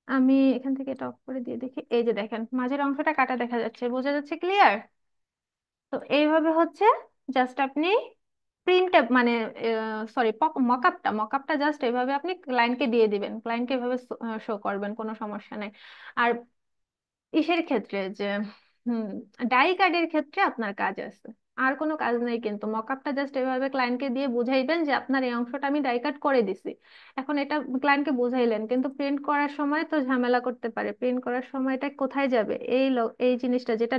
আমি এখান থেকে এটা অফ করে দিয়ে দেখি, এই যে দেখেন মাঝের অংশটা কাটা দেখা যাচ্ছে, বোঝা যাচ্ছে ক্লিয়ার? তো এইভাবে হচ্ছে জাস্ট আপনি প্রিন্ট মানে সরি মকআপটা মকআপটা জাস্ট এভাবে আপনি ক্লায়েন্টকে দিয়ে দিবেন, ক্লায়েন্টকে এভাবে শো করবেন, কোনো সমস্যা নাই। আর ইসের ক্ষেত্রে যে ডাই কার্ডের ক্ষেত্রে আপনার কাজ আছে, আর কোনো কাজ নেই কিন্তু। মকআপটা জাস্ট এভাবে ক্লায়েন্টকে দিয়ে বুঝাইবেন যে আপনার এই অংশটা আমি ডাই কাট করে দিছি। এখন এটা ক্লায়েন্টকে বুঝাইলেন, কিন্তু প্রিন্ট করার সময় তো ঝামেলা করতে পারে, প্রিন্ট করার সময় এটা কোথায় যাবে, এই জিনিসটা যেটা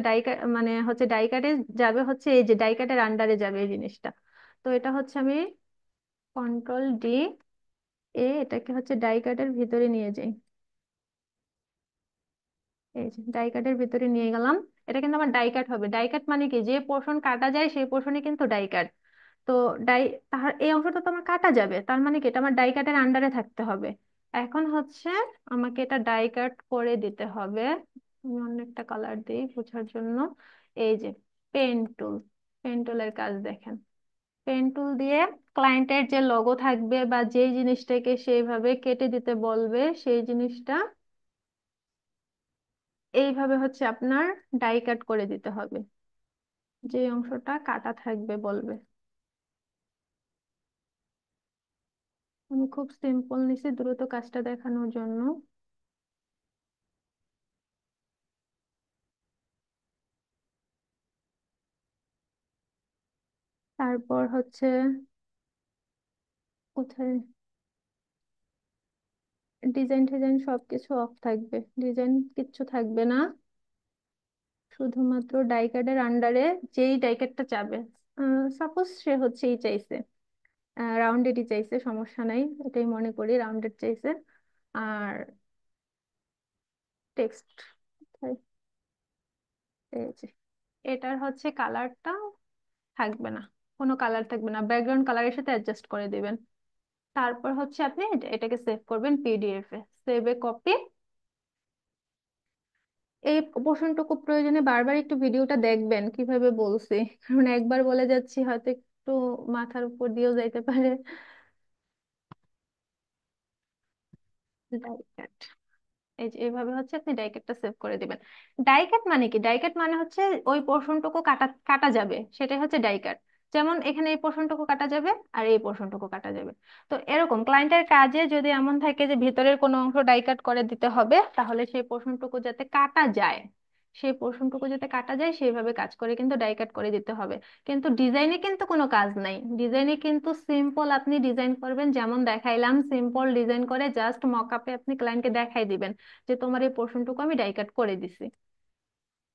মানে হচ্ছে ডাই কাটে যাবে, হচ্ছে এই যে ডাই কাটের আন্ডারে যাবে এই জিনিসটা। তো এটা হচ্ছে আমি কন্ট্রোল D এটাকে হচ্ছে ডাই কাটের ভিতরে নিয়ে যাই। এই যে ডাই কাটের ভিতরে নিয়ে গেলাম। এটা কিন্তু আমার ডাই কাট হবে। ডাই কাট মানে কি, যে পোর্শন কাটা যায় সেই পোর্শনই কিন্তু ডাই কাট। তো ডাই, তার এই অংশটা তো আমার কাটা যাবে, তার মানে কি এটা আমার ডাই কাটের আন্ডারে থাকতে হবে। এখন হচ্ছে আমাকে এটা ডাই কাট করে দিতে হবে। আমি অন্য একটা কালার দিই বোঝার জন্য। এই যে পেন টুল, পেন টুলের কাজ দেখেন। পেন টুল দিয়ে ক্লায়েন্টের যে লোগো থাকবে বা যেই জিনিসটাকে সেইভাবে কেটে দিতে বলবে সেই জিনিসটা এইভাবে হচ্ছে আপনার ডাই কাট করে দিতে হবে, যে অংশটা কাটা থাকবে বলবে। আমি খুব সিম্পল নিছি দ্রুত কাজটা দেখানোর জন্য। তারপর হচ্ছে কোথায়, ডিজাইন টিজাইন সবকিছু অফ থাকবে, ডিজাইন কিচ্ছু থাকবে না, শুধুমাত্র ডাই কাটের আন্ডারে যেই ডাই কাটটা চাবে। সাপোজ সে হচ্ছে এই চাইছে, রাউন্ডেডই চাইছে, সমস্যা নাই, এটাই মনে করি রাউন্ডেড চাইছে। আর টেক্সট, এই যে এটার হচ্ছে কালারটা থাকবে না, কোনো কালার থাকবে না, ব্যাকগ্রাউন্ড কালারের সাথে অ্যাডজাস্ট করে দিবেন। তারপর হচ্ছে আপনি এটাকে সেভ করবেন PDF-এ, সেভে কপি। এই পোর্শনটুকু প্রয়োজনে বারবার একটু ভিডিওটা দেখবেন কিভাবে বলছি, কারণ একবার বলে যাচ্ছি হয়তো একটু মাথার উপর দিয়েও যাইতে পারে। ডাইকাট, এই যে এইভাবে হচ্ছে আপনি ডাইকাটটা সেভ করে দিবেন। ডাইকাট মানে কি, ডাইকাট মানে হচ্ছে ওই পোর্শনটুকু কাটা কাটা যাবে, সেটাই হচ্ছে ডাইকাট। যেমন এখানে এই পোর্শনটুকু কাটা যাবে আর এই পোর্শনটুকু কাটা যাবে। তো এরকম ক্লায়েন্টের কাজে যদি এমন থাকে যে ভিতরের কোনো অংশ ডাইকাট করে দিতে হবে, তাহলে সেই পোর্শনটুকু যাতে কাটা যায়, সেই পোর্শনটুকু যাতে কাটা যায় সেইভাবে কাজ করে কিন্তু ডাইকাট করে দিতে হবে। কিন্তু ডিজাইনে কিন্তু কোনো কাজ নাই, ডিজাইনে কিন্তু সিম্পল আপনি ডিজাইন করবেন যেমন দেখাইলাম, সিম্পল ডিজাইন করে জাস্ট মকআপে আপনি ক্লায়েন্টকে দেখাই দিবেন যে তোমার এই পোর্শনটুকু আমি ডাই কাট করে দিছি,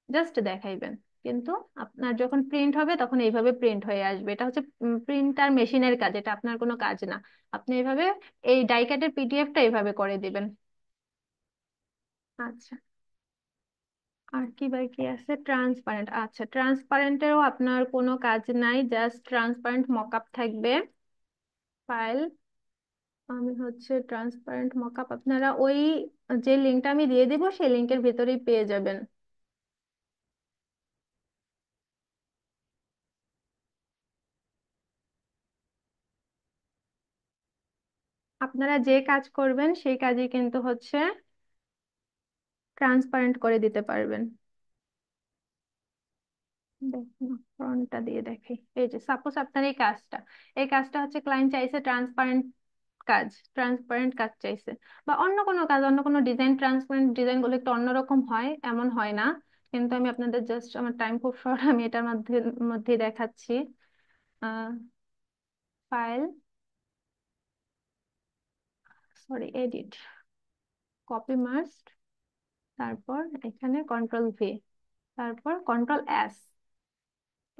জাস্ট দেখাইবেন। কিন্তু আপনার যখন প্রিন্ট হবে তখন এইভাবে প্রিন্ট হয়ে আসবে। এটা হচ্ছে প্রিন্টার মেশিনের কাজ, এটা আপনার কোনো কাজ না। আপনি এইভাবে এই ডাই কাটের PDF-টা এইভাবে করে দিবেন। আচ্ছা, আর কি বাকি আছে, ট্রান্সপারেন্ট। আচ্ছা, ট্রান্সপারেন্টেরও আপনার কোনো কাজ নাই, জাস্ট ট্রান্সপারেন্ট মকআপ থাকবে। ফাইল, আমি হচ্ছে ট্রান্সপারেন্ট মকআপ, আপনারা ওই যে লিঙ্কটা আমি দিয়ে দিব সেই লিঙ্কের ভেতরেই পেয়ে যাবেন। আপনারা যে কাজ করবেন সেই কাজই কিন্তু হচ্ছে ট্রান্সপারেন্ট করে দিতে পারবেন। দেখুন ফ্রন্টটা দিয়ে দেখি, এই যে সাপোজ আপনার এই কাজটা হচ্ছে ক্লায়েন্ট চাইছে ট্রান্সপারেন্ট কাজ, ট্রান্সপারেন্ট কাজ চাইছে, বা অন্য কোনো কাজ, অন্য কোনো ডিজাইন, ট্রান্সপারেন্ট ডিজাইন গুলো একটু অন্যরকম হয়, এমন হয় না। কিন্তু আমি আপনাদের জাস্ট, আমার টাইম খুব শর্ট, আমি এটার মধ্যে মধ্যে দেখাচ্ছি। File, sorry, edit, copy must, তারপর এখানে কন্ট্রোল ভি, তারপর কন্ট্রোল এস।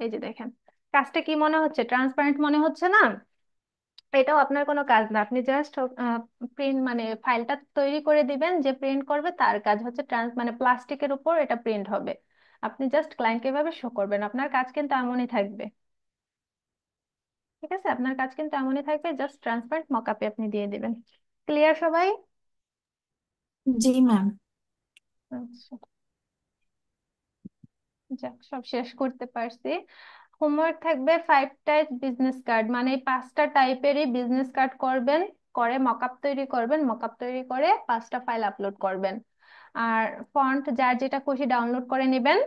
এই যে দেখেন, কাজটা কি মনে হচ্ছে? ট্রান্সপারেন্ট মনে হচ্ছে না? এটাও আপনার কোনো কাজ না, আপনি জাস্ট প্রিন্ট, মানে ফাইলটা তৈরি করে দিবেন, যে প্রিন্ট করবে তার কাজ হচ্ছে মানে প্লাস্টিকের উপর এটা প্রিন্ট হবে। আপনি জাস্ট ক্লায়েন্টকে এভাবে শো করবেন, আপনার কাজ কিন্তু এমনই থাকবে। ঠিক আছে, আপনার কাজ কিন্তু এমনই থাকবে, জাস্ট ট্রান্সপারেন্ট মকআপে আপনি দিয়ে দিবেন। ক্লিয়ার সবাই? জি ম্যাম। আচ্ছা, যাক, সব শেষ করতে পারছি। হোমওয়ার্ক থাকবে 5 টাইপ বিজনেস কার্ড, মানে এই 5টা টাইপেরই বিজনেস কার্ড করবেন, করে মকআপ তৈরি করবেন, মকআপ তৈরি করে 5টা ফাইল আপলোড করবেন। আর ফন্ট যার যেটা খুশি ডাউনলোড করে নেবেন,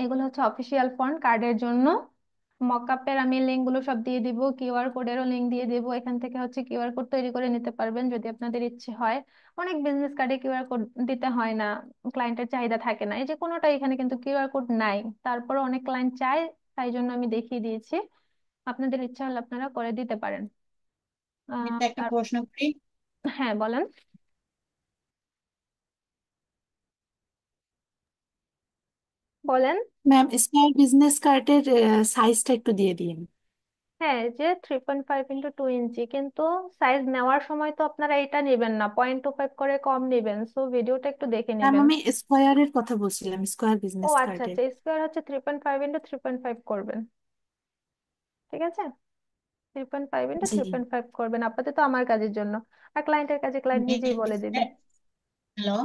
এগুলো হচ্ছে অফিসিয়াল ফন্ট কার্ডের জন্য। মকআপের আমি লিঙ্ক গুলো সব দিয়ে দিব, কিউআর কোডেরও লিঙ্ক দিয়ে দিব, এখান থেকে হচ্ছে কিউআর কোড তৈরি করে নিতে পারবেন যদি আপনাদের ইচ্ছে হয়। অনেক বিজনেস কার্ডে কিউআর কোড দিতে হয় না, ক্লায়েন্টের চাহিদা থাকে না, এই যে কোনোটা এখানে কিন্তু কিউআর কোড নাই, তারপরে অনেক ক্লায়েন্ট চায়, তাই জন্য আমি দেখিয়ে দিয়েছি। আপনাদের ইচ্ছা হলে আপনারা করে দিতে পারেন। এটা একটা আর প্রশ্ন করি। হ্যাঁ, বলেন। বলেন। ম্যাম, স্মল বিজনেস কার্ডের সাইজটা একটু দিয়ে দিন। হ্যাঁ, যে 3.5 × 2 ইঞ্চি, কিন্তু সাইজ নেওয়ার সময় তো আপনারা এটা নেবেন না, 0.25 করে কম নেবেন, সো ভিডিওটা একটু দেখে ম্যাম, নেবেন। আমি স্কোয়ারের কথা বলছিলাম, স্কোয়ার ও বিজনেস আচ্ছা কার্ডের। আচ্ছা, স্কোয়ার হচ্ছে 3.5 × 3.5 করবেন। ঠিক আছে, 3.5 × জি। 3.5 করবেন আপাতত আমার কাজের জন্য, আর ক্লায়েন্টের কাজে ক্লায়েন্ট নিজেই বলে দিবে। হ্যালো।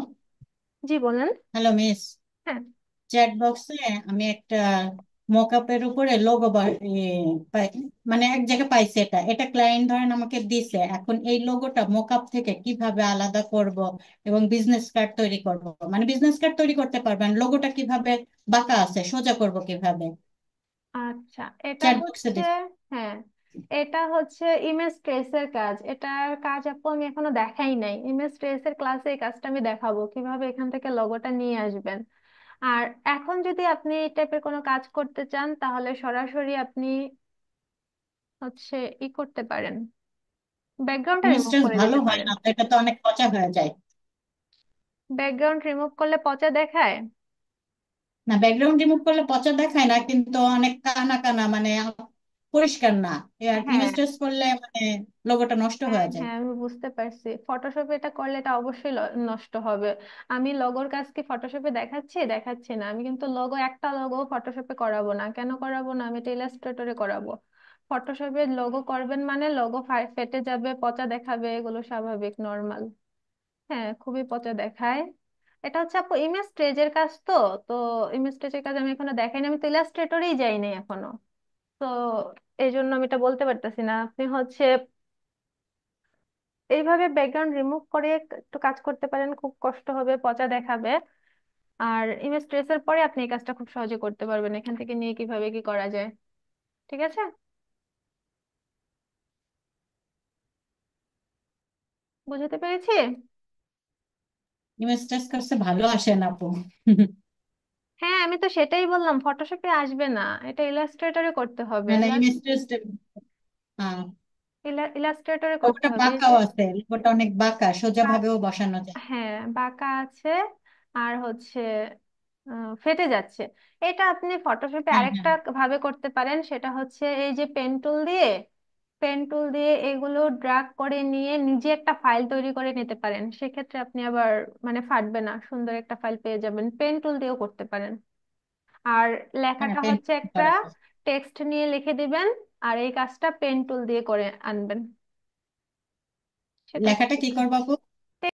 জি বলেন। Hello miss. হ্যাঁ চ্যাট বক্সে আমি একটা মকআপের উপরে লোগো মানে এক জায়গায় পাইছি, এটা এটা ক্লায়েন্ট ধরেন আমাকে দিছে। এখন এই লোগোটা মকআপ থেকে কিভাবে আলাদা করব এবং বিজনেস কার্ড তৈরি করব, মানে বিজনেস কার্ড তৈরি করতে পারবেন, লোগোটা কিভাবে বাঁকা আছে সোজা করব কিভাবে, আচ্ছা, এটা চ্যাট বক্সে হচ্ছে, দিছে। হ্যাঁ, এটা হচ্ছে ইমেজ ট্রেসের কাজ। এটার কাজ আপু আমি এখনো দেখাই নাই, ইমেজ ট্রেসের ক্লাসে এই কাজটা আমি দেখাবো কিভাবে এখান থেকে লোগোটা নিয়ে আসবেন। আর এখন যদি আপনি এই টাইপের কোনো কাজ করতে চান, তাহলে সরাসরি আপনি হচ্ছে করতে পারেন, ব্যাকগ্রাউন্ডটা রিমুভ ইমেজটা করে ভালো দিতে হয় পারেন। না তো, এটা তো অনেক পচা হয়ে যায়। ব্যাকগ্রাউন্ড রিমুভ করলে পচা দেখায়? না, ব্যাকগ্রাউন্ড রিমুভ করলে পচা দেখায় না, কিন্তু অনেক কানা কানা মানে পরিষ্কার না। আর হ্যাঁ ইমেজ টেস্ট করলে মানে লোগোটা নষ্ট হ্যাঁ হয়ে যায়। হ্যাঁ, আমি বুঝতে পারছি, ফটোশপে এটা করলে এটা অবশ্যই নষ্ট হবে। আমি লগোর কাজ কি ফটোশপে দেখাচ্ছি? দেখাচ্ছি না, আমি কিন্তু লোগো, একটা লোগো ফটোশপে করাবো না। কেন করাবো না? আমি এটা ইলাস্ট্রেটরে করাবো। ফটোশপে লোগো করবেন মানে লোগো ফেটে যাবে, পচা দেখাবে, এগুলো স্বাভাবিক, নর্মাল। হ্যাঁ, খুবই পচা দেখায়। এটা হচ্ছে আপু ইমেজ স্টেজের কাজ তো, তো ইমেজ স্টেজের কাজ আমি এখনো দেখাইনি, আমি তো ইলাস্ট্রেটরেই যাইনি এখনো, তো এই জন্য আমি এটা বলতে পারতেছি না। আপনি হচ্ছে এইভাবে ব্যাকগ্রাউন্ড রিমুভ করে একটু কাজ করতে পারেন, খুব কষ্ট হবে, পচা দেখাবে। আর ইমেজ ট্রেসের পরে আপনি এই কাজটা খুব সহজে করতে পারবেন, এখান থেকে নিয়ে কিভাবে কি করা যায়। ঠিক আছে, বুঝতে পেরেছি? ইমেজ টেস্ট করতে ভালো আসে না আপু। হ্যাঁ, আমি তো সেটাই বললাম, ফটোশপে আসবে না, এটা ইলাস্ট্রেটরে করতে হবে। মানে ইমেজ টেস্ট ইলাস্ট্রেটরে করতে লোগোটা হবে, এই বাঁকাও যে আছে, লোগোটা অনেক বাঁকা, সোজা কা- ভাবেও বসানো যায়। হ্যাঁ, বাঁকা আছে, আর হচ্ছে ফেটে যাচ্ছে। এটা আপনি ফটোশপে হ্যাঁ হ্যাঁ। আরেকটা ভাবে করতে পারেন, সেটা হচ্ছে এই যে পেন টুল দিয়ে এগুলো ড্রাগ করে নিয়ে নিজে একটা ফাইল তৈরি করে নিতে পারেন, সেক্ষেত্রে আপনি আবার মানে ফাটবে না, সুন্দর একটা ফাইল পেয়ে যাবেন, পেন টুল দিয়েও করতে পারেন। আর হ্যাঁ লেখাটা পেন হচ্ছে একটা করা যায়। টেক্সট নিয়ে লিখে দিবেন, আর এই কাজটা পেন টুল দিয়ে করে আনবেন, সেটা লেখাটা কি করবো আপু?